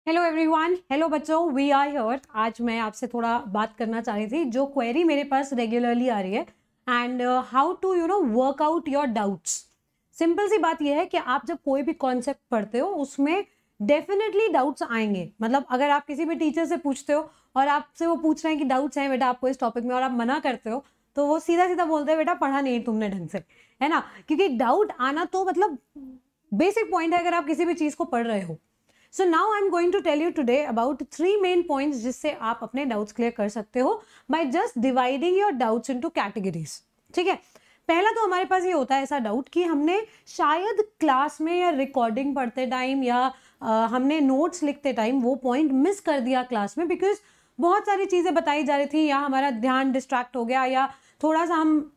Hello everyone, hello बच्चों, we are here. आज मैं आपसे थोड़ा बात करना चाह रही थी। जो क्वेरी मेरे पास रेगुलरली आ रही है and how to work out your doubts. Simple सी बात यह है कि आप जब कोई भी कॉन्सेप्ट पढ़ते हो उसमें डेफिनेटली डाउट्स आएंगे। मतलब अगर आप किसी भी टीचर से पूछते हो और आपसे वो पूछ रहे हैं कि डाउट्स हैं बेटा आपको इस टॉपिक में, और आप मना करते हो तो वो सीधा सीधा बोलते हैं बेटा पढ़ा नहीं तुमने ढंग से, है ना। क्योंकि डाउट आना तो मतलब बेसिक पॉइंट है अगर आप किसी भी चीज को पढ़ रहे हो। So now I'm going to tell you today about 3 main points जिससे आप अपने doubts clear कर सकते हो by just dividing your doubts into categories। ठीक है, पहला तो हमारे पास ये होता है ऐसा डाउट कि हमने शायद क्लास में या रिकॉर्डिंग पढ़ते टाइम या हमने नोट्स लिखते टाइम वो पॉइंट मिस कर दिया क्लास में, बिकॉज बहुत सारी चीज़ें बताई जा रही थी या हमारा ध्यान डिस्ट्रैक्ट हो गया या थोड़ा सा हम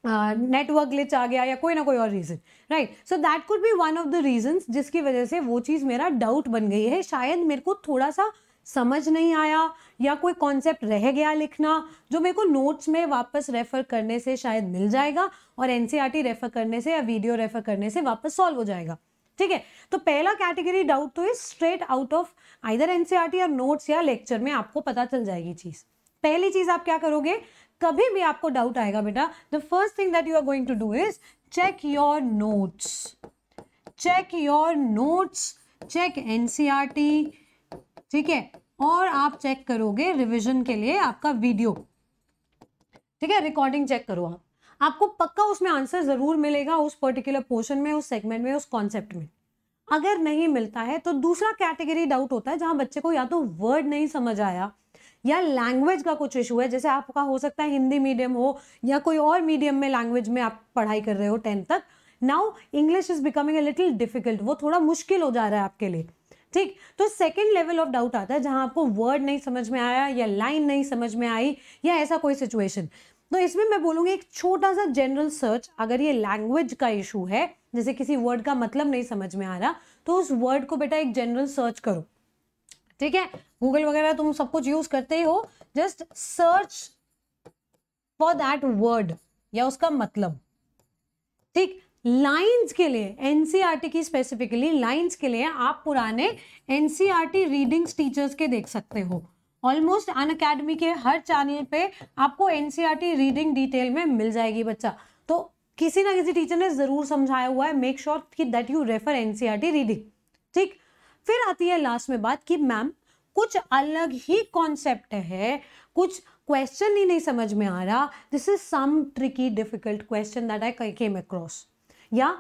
नेटवर्क ग्लिच आ गया या कोई ना कोई और reason, right. So that could be one of the reasons जिसकी वजह से वो चीज़ मेरा डाउट बन गई है। शायद मेरे को थोड़ा सा समझ नहीं आया या कोई कॉन्सेप्ट रह गया लिखना जो मेरे को नोट्स में वापस रेफर करने से शायद मिल जाएगा और एनसीईआरटी रेफर करने से या वीडियो रेफर करने से वापस सॉल्व हो जाएगा। ठीक है, तो पहला कैटेगरी डाउट तो is straight out of either NCERT और नोट्स या लेक्चर में आपको पता चल जाएगी चीज। पहली चीज आप क्या करोगे, कभी भी आपको डाउट आएगा बेटा, the first thing that you are going to do is check your notes, check your notes, check NCERT. ठीक है, और आप चेक करोगे रिवीजन के लिए आपका वीडियो। ठीक है, रिकॉर्डिंग चेक करो आप, आपको पक्का उसमें आंसर जरूर मिलेगा उस पर्टिकुलर पोर्शन में, उस सेगमेंट में, उस कॉन्सेप्ट में। अगर नहीं मिलता है तो दूसरा कैटेगरी डाउट होता है जहां बच्चे को या तो वर्ड नहीं समझ आया या लैंग्वेज का कुछ इशू है। जैसे आपका हो सकता है हिंदी मीडियम हो या कोई और मीडियम में लैंग्वेज में आप पढ़ाई कर रहे हो 10th तक। Now English is becoming a little difficult, वो थोड़ा मुश्किल हो जा रहा है आपके लिए। ठीक, तो सेकेंड लेवल ऑफ डाउट आता है जहां आपको वर्ड नहीं समझ में आया या लाइन नहीं समझ में आई या ऐसा कोई सिचुएशन। तो इसमें मैं बोलूंगी एक छोटा सा जनरल सर्च। अगर ये लैंग्वेज का इशू है, जैसे किसी वर्ड का मतलब नहीं समझ में आ रहा, तो उस वर्ड को बेटा एक जनरल सर्च करो। ठीक है, गूगल वगैरह तुम सब कुछ यूज करते ही हो, just search for that word या उसका मतलब। ठीक, लाइंस के लिए एनसीईआरटी की स्पेसिफिकली लाइंस के लिए आप पुराने एनसीईआरटी रीडिंग्स टीचर्स के देख सकते हो। ऑलमोस्ट अनअकैडमी के हर चैनल पे आपको एनसीईआरटी रीडिंग डिटेल में मिल जाएगी बच्चा। तो किसी ना किसी टीचर ने जरूर समझाया हुआ है, मेक श्योर कि that you refer NCERT reading. ठीक, फिर आती है लास्ट में बात कि मैम कुछ अलग ही कॉन्सेप्ट है, कुछ क्वेश्चन ही नहीं समझ में आ रहा, this is some tricky difficult question that I came across, या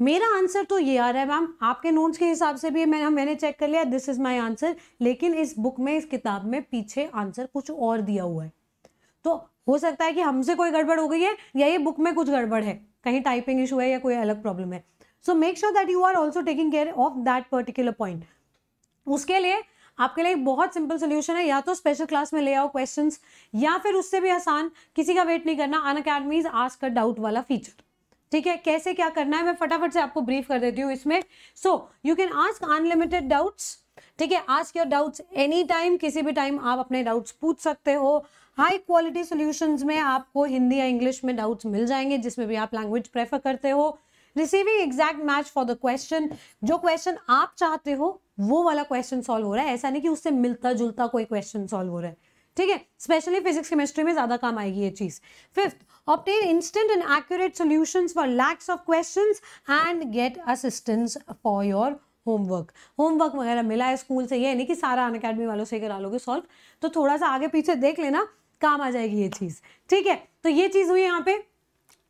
मेरा आंसर तो ये आ रहा है मैम आपके नोट्स के हिसाब से भी मैंने चेक कर लिया, दिस इज माय आंसर, लेकिन इस बुक में, इस किताब में पीछे आंसर कुछ और दिया हुआ है। तो हो सकता है कि हमसे कोई गड़बड़ हो गई है या ये बुक में कुछ गड़बड़ है, कहीं टाइपिंग इशू है या कोई अलग प्रॉब्लम है। So make sure that you are also taking care of that particular point. उसके लिए आपके लिए एक बहुत सिंपल सोल्यूशन है, या तो स्पेशल क्लास में ले आओ क्वेश्चंस, या फिर उससे भी आसान, किसी का वेट नहीं करना, अनअकैडमीज आस्क अ डाउट वाला फीचर। ठीक है, कैसे क्या करना है मैं फटाफट से आपको ब्रीफ कर देती हूँ इसमें। So you can ask unlimited doubts. ठीक है, ask your doubts any time, किसी भी टाइम आप अपने डाउट्स पूछ सकते हो। हाई क्वालिटी सॉल्यूशंस में आपको हिंदी या इंग्लिश में डाउट्स मिल जाएंगे, जिसमें भी आप लैंग्वेज प्रेफर करते हो। Receiving exact match for the question, जो क्वेश्चन आप चाहते हो वो वाला क्वेश्चन सॉल्व हो रहा है, ऐसा नहीं कि उससे मिलता जुलता कोई क्वेश्चन सॉल्व हो रहा है। ठीक है, स्पेशली फिजिक्स केमिस्ट्री में ज्यादा काम आएगी ये चीज। Fifth, obtain instant and accurate solutions for lakhs of questions and get assistance for your homework। Homework वगैरह मिला है स्कूल से, ये नहीं कि सारा अनअकैडमी वालों से करा लोगे सॉल्व, तो थोड़ा सा आगे पीछे देख लेना, काम आ जाएगी ये चीज। ठीक है, तो ये चीज हुई यहाँ पे,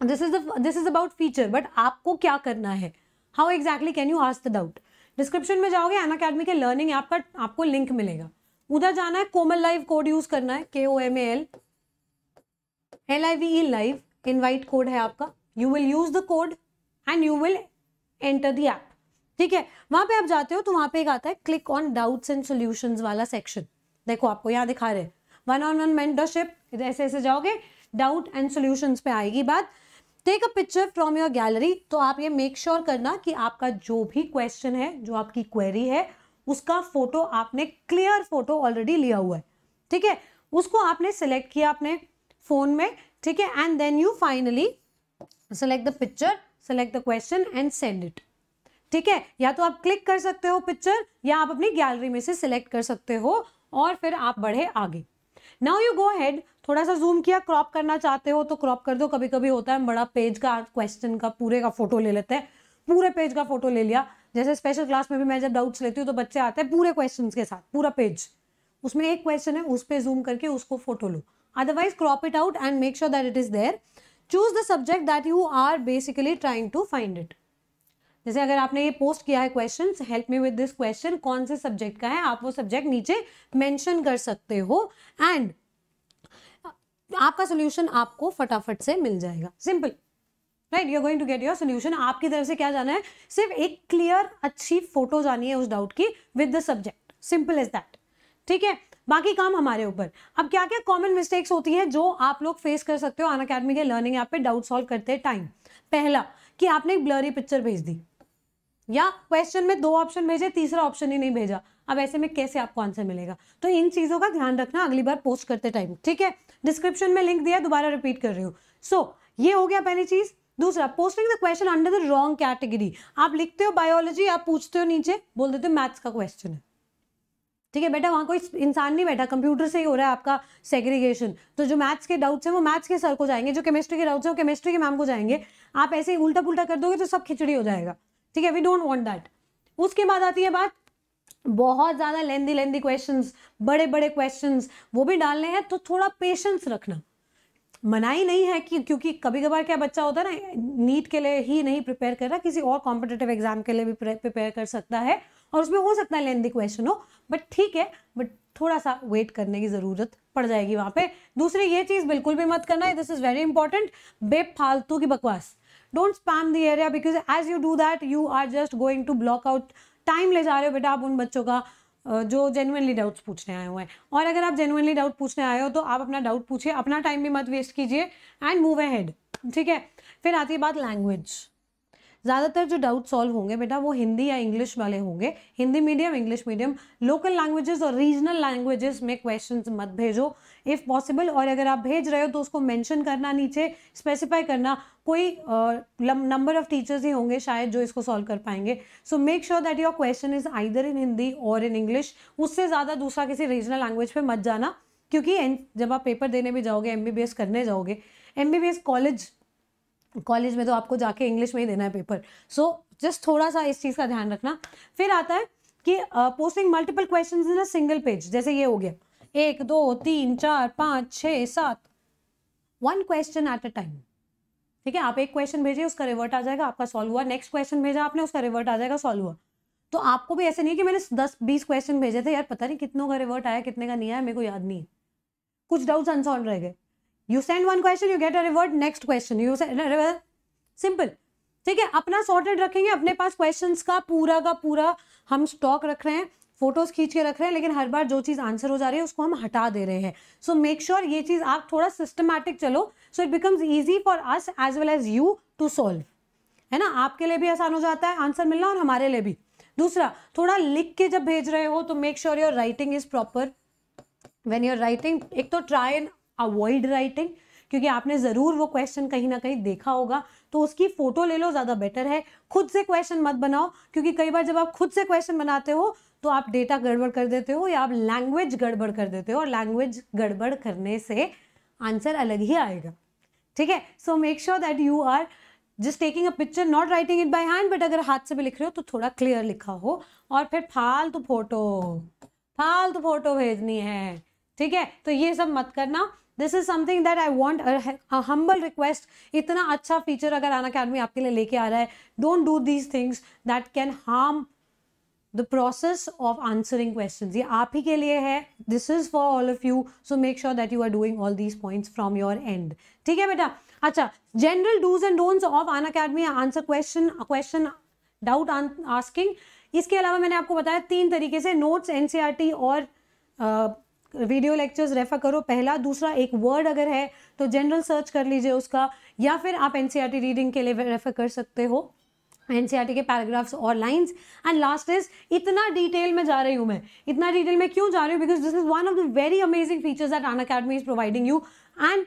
this is about feature. But आपको क्या करना है, how exactly can you ask the doubt. Description में जाओगे, अनअकैडमी के लर्निंग ऐप का आपको लिंक मिलेगा, उधर जाना है, कोमल लाइव कोड यूज करना है, KOMAL LIVE live, invite code है आपका, you will use the code and you will enter the app. ठीक है, वहां पे आप जाते हो तो वहां पे एक आता है click on doubts and solutions वाला सेक्शन। देखो आपको यहाँ दिखा रहे 1-on-1 मेंटरशिप, ऐसे ऐसे जाओगे, डाउट एंड सॉल्यूशंस पे आएगी बात। Take a picture from your gallery, तो आप ये मेक श्योर करना कि आपका जो भी क्वेश्चन है, जो आपकी क्वेरी है, उसका फोटो आपने, क्लियर फोटो ऑलरेडी लिया हुआ है। ठीक है, उसको आपने सिलेक्ट किया अपने फोन में। ठीक है, and then you finally select the picture, select the question and send it। ठीक है, या तो आप क्लिक कर सकते हो पिक्चर या आप अपनी गैलरी में से सिलेक्ट कर सकते हो और फिर आप बढ़े आगे। नाउ यू गो हेड, थोड़ा सा जूम किया, क्रॉप करना चाहते हो तो क्रॉप कर दो। कभी कभी होता है बड़ा पेज का क्वेश्चन का पूरे का फोटो ले लेते हैं, पूरे पेज का फोटो ले लिया। जैसे स्पेशल क्लास में भी मैं जब डाउट्स लेती हूँ तो बच्चे आते हैं पूरे क्वेश्चंस के साथ, पूरा पेज, उसमें एक क्वेश्चन है उस पर जूम करके उसको फोटो लो। Otherwise crop it out and make sure that it is there. Choose the subject that you are basically trying to find it. जैसे अगर आपने ये पोस्ट किया है question, help me with this question, कौन से सब्जेक्ट का है, आप वो सब्जेक्ट नीचे मेंशन कर सकते हो एंड आपका सोल्यूशन आपको फटाफट से मिल जाएगा। Simple, right, you are going to get your solution. आपकी तरफ से क्या जाना है, सिर्फ एक क्लियर अच्छी फोटो जानी है उस डाउट की with the subject, simple as that. ठीक है, बाकी काम हमारे ऊपर। अब क्या क्या कॉमन मिस्टेक्स होती है जो आप लोग फेस कर सकते हो अनअकैडमी के लर्निंग ऐप पे डाउट सॉल्व करते टाइम। पहला कि आपने एक ब्लरी पिक्चर भेज दी या क्वेश्चन में 2 ऑप्शन भेजे, तीसरा ऑप्शन ही नहीं भेजा। अब ऐसे में कैसे आपको आंसर मिलेगा? तो इन चीजों का ध्यान रखना अगली बार पोस्ट करते टाइम। ठीक है, डिस्क्रिप्शन में लिंक दिया, दोबारा रिपीट कर रही हूँ। सो ये हो गया पहली चीज। दूसरा, posting the question under the wrong category. आप लिखते हो बायोलॉजी, आप पूछते हो नीचे, बोल देते हो मैथ्स का क्वेश्चन है। ठीक है बेटा, वहां कोई इंसान नहीं बैठा, कंप्यूटर से ही हो रहा है आपका सेग्रीगेशन। तो जो मैथ्स के डाउट्स हैं वो मैथ्स के सर को जाएंगे, जो केमिस्ट्री के डाउट्स हैं वो केमिस्ट्री के मैम को जाएंगे। आप ऐसे ही उल्टा पुल्टा कर दोगे तो सब खिचड़ी हो जाएगा। ठीक है, वी डोंट वांट दैट। उसके बाद आती है बात, बहुत ज्यादा लेंदी क्वेश्चंस, बड़े बड़े क्वेश्चंस वो भी डालने हैं तो थोड़ा पेशेंस रखना। मनाही नहीं है कि, क्योंकि कभी कभार क्या बच्चा होता है ना, नीट के लिए ही नहीं प्रिपेयर कर रहा, किसी और कॉम्पिटिटिव एग्जाम के लिए भी प्रिपेयर कर सकता है और उसमें हो सकता है लेंदी क्वेश्चन हो, बट ठीक है, बट थोड़ा सा वेट करने की जरूरत पड़ जाएगी वहां पे। दूसरी ये चीज बिल्कुल भी मत करना है, दिस इज वेरी इंपॉर्टेंट, बेफालतू की बकवास। Don't spam the area because as you do that you are just going to block out, time ले जा रहे हो बेटा आप उन बच्चों का जो जेन्युइनली डाउट्स पूछने आए हुए हैं। और अगर आप जेन्युइनली डाउट पूछने आए हो तो आप अपना डाउट पूछिए, अपना टाइम भी मत वेस्ट कीजिए एंड मूव अहेड। ठीक है, फिर आती है बात लैंग्वेज। ज़्यादातर जो डाउट सॉल्व होंगे बेटा वो हिंदी या इंग्लिश वाले होंगे, Hindi medium, English medium. Local languages और रीजनल लैंग्वेजेस में क्वेश्चंस मत भेजो इफ़ पॉसिबल, और अगर आप भेज रहे हो तो उसको मेंशन करना, नीचे स्पेसिफाई करना कोई नंबर ऑफ टीचर्स ही होंगे शायद जो इसको सॉल्व कर पाएंगे। सो make sure that your question is either in Hindi और इन इंग्लिश। उससे ज़्यादा दूसरा किसी रीजनल लैंग्वेज पे मत जाना, क्योंकि जब आप पेपर देने भी जाओगे, MBBS करने जाओगे, MBBS कॉलेज में तो आपको जाके इंग्लिश में ही देना है पेपर। सो जस्ट थोड़ा सा इस चीज़ का ध्यान रखना। फिर आता है कि posting multiple questions in a single page. जैसे ये हो गया 1 2 3 4 5 6 7, 1 क्वेश्चन एट अ टाइम। ठीक है, आप एक क्वेश्चन भेजिए, उसका रिवर्ट आ जाएगा, आपका सॉल्व हुआ। नेक्स्ट क्वेश्चन भेजा आपने, उसका रिवर्ट आ जाएगा, सॉल्व हुआ। तो आपको भी ऐसे नहीं कि मैंने 10-20 क्वेश्चन भेजे थे, यार पता नहीं कितनों का रिवर्ट आया, कितने का नहीं आया, मेरे को याद नहीं है, कुछ डाउट्स अनसॉल्व रह गए। You send one question, you get a revert, next question, you send simple। ठीक है, अपना सॉर्टेड रखेंगे, अपने पास क्वेश्चंस का पूरा हम स्टॉक रख रहे हैं, फोटोज खींच के रख रहे हैं, लेकिन हर बार जो चीज़ आंसर हो जा रही है उसको हम हटा दे रहे हैं। सो मेक श्योर ये चीज़ आप थोड़ा सिस्टमैटिक चलो, so it becomes easy for us as well as you to solve, है ना। आपके लिए भी आसान हो जाता है आंसर मिलना और हमारे लिए भी। दूसरा, थोड़ा लिख के जब भेज रहे हो तो make sure your writing is proper. When your writing, एक तो ट्राई एंड अवॉइड राइटिंग, क्योंकि आपने ज़रूर वो क्वेश्चन कहीं ना कहीं देखा होगा, तो उसकी फोटो ले लो, ज़्यादा बेटर है। खुद से क्वेश्चन मत बनाओ, क्योंकि कई बार जब आप खुद से क्वेश्चन बनाते हो तो आप डेटा गड़बड़ कर देते हो या आप लैंग्वेज गड़बड़ कर देते हो, और लैंग्वेज गड़बड़ करने से आंसर अलग ही आएगा। ठीक है, so make sure that you are just taking a picture, not writing it by hand, but अगर हाथ से भी लिख रहे हो तो थोड़ा क्लियर लिखा हो। और फिर फालतू फोटो भेजनी है, ठीक है, तो ये सब मत करना। This is something that I want, humble request. इतना अच्छा फीचर अगर अनअकैडमी आपके लिए लेके आ रहा है, don't do these things that can harm the process of answering questions. ये आप ही के लिए है, this is for all of you, so make sure that you are doing all these points from your end. ठीक है बेटा। अच्छा, general dos and don'ts of Unacademy answer question doubt asking. इसके अलावा मैंने आपको बताया 3 तरीके से, नोट्स, NCERT और वीडियो लेक्चर्स रेफर करो, पहला। दूसरा, एक वर्ड अगर है तो जनरल सर्च कर लीजिए उसका, या फिर आप NCERT रीडिंग के लिए रेफर कर सकते हो, NCERT के पैराग्राफ्स और लाइंस। एंड लास्ट इज, इतना डिटेल में जा रही हूँ मैं, इतना डिटेल में क्यों जा रही हूँ, because this is one of the very amazing features that Unacademy is providing you, and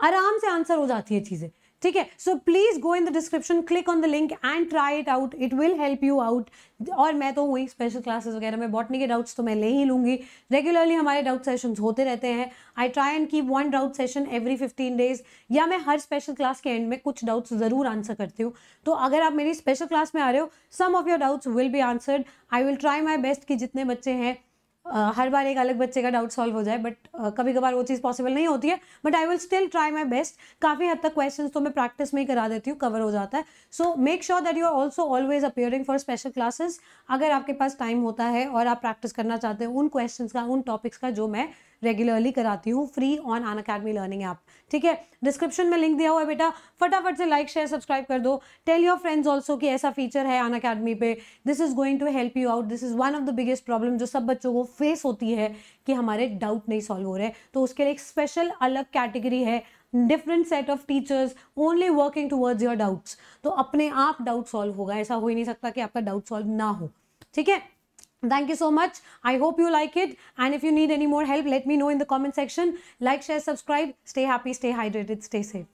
आराम से आंसर हो जाती है चीज़ें। ठीक है. So please go in the description, click on the link and try it out, it will help you out. और मैं तो हुई स्पेशल क्लासेस वगैरह में बॉटनी के डाउट्स तो मैं ले ही लूंगी. रेगुलरली हमारे डाउट सेशंस होते रहते हैं. I try and keep one doubt session every 15 days, या मैं हर स्पेशल क्लास के एंड में कुछ डाउट्स जरूर आंसर करती हूँ. तो अगर आप मेरी स्पेशल क्लास में आ रहे हो, some of your doubts will be answered. I will try my best कि जितने बच्चे हैं हर बार एक अलग बच्चे का डाउट सॉल्व हो जाए, बट कभी कभार वो चीज़ पॉसिबल नहीं होती है. But I will still try my best. काफ़ी हद तक क्वेश्चंस तो मैं प्रैक्टिस में ही करा देती हूँ, कवर हो जाता है. So make sure that you are also always appearing for special classes. अगर आपके पास टाइम होता है और आप प्रैक्टिस करना चाहते हैं उन क्वेश्चंस का, उन टॉपिक्स का जो मैं रेगुलरली कराती हूँ free on Unacademy learning app. ठीक है, डिस्क्रिप्शन में लिंक दिया हुआ है बेटा, फटाफट से लाइक शेयर सब्सक्राइब कर दो. टेल योर फ्रेंड्स ऑल्सो कि ऐसा फीचर है अनअकैडमी पे. This is going to help you out. This is one of the biggest problem जो सब बच्चों को फेस होती है कि हमारे डाउट नहीं सॉल्व हो रहे. तो उसके लिए एक स्पेशल अलग कैटेगरी है, different set of teachers only working towards your doubts. तो अपने आप डाउट सॉल्व होगा, ऐसा हो ही नहीं सकता कि आपका डाउट सॉल्व ना हो. ठीक है, thank you so much. I hope you like it, and if you need any more help, let me know in the comment section. Like, share, subscribe. Stay happy, stay hydrated, stay safe.